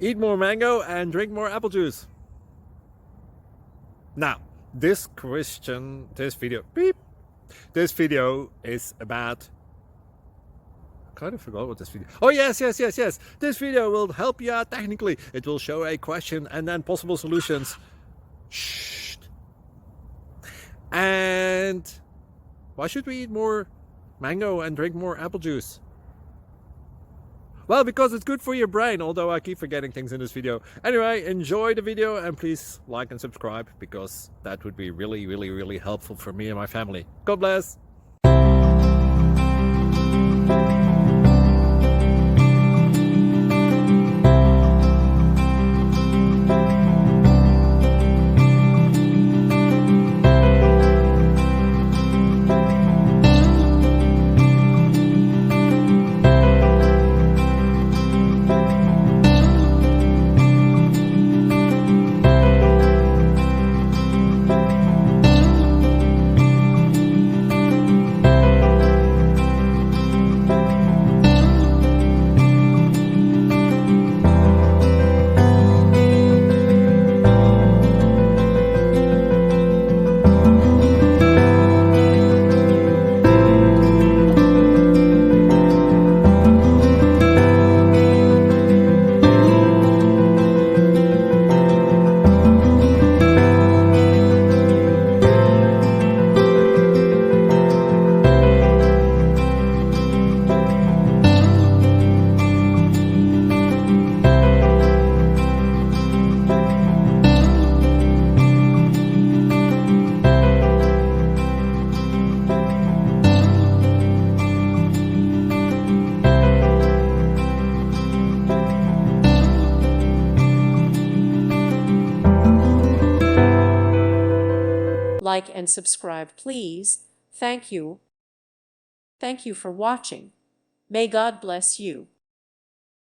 Eat more mango and drink more apple juice. Now, this video is about... I kind of forgot what this video... Oh, yes. This video will help you out technically. It will show a question and then possible solutions. Shh. And why should we eat more mango and drink more apple juice? Well, because it's good for your brain, although I keep forgetting things in this video. Anyway, enjoy the video and please like and subscribe, because that would be really helpful for me and my family. God bless! Like and subscribe, please. Thank you. Thank you for watching. May God bless you.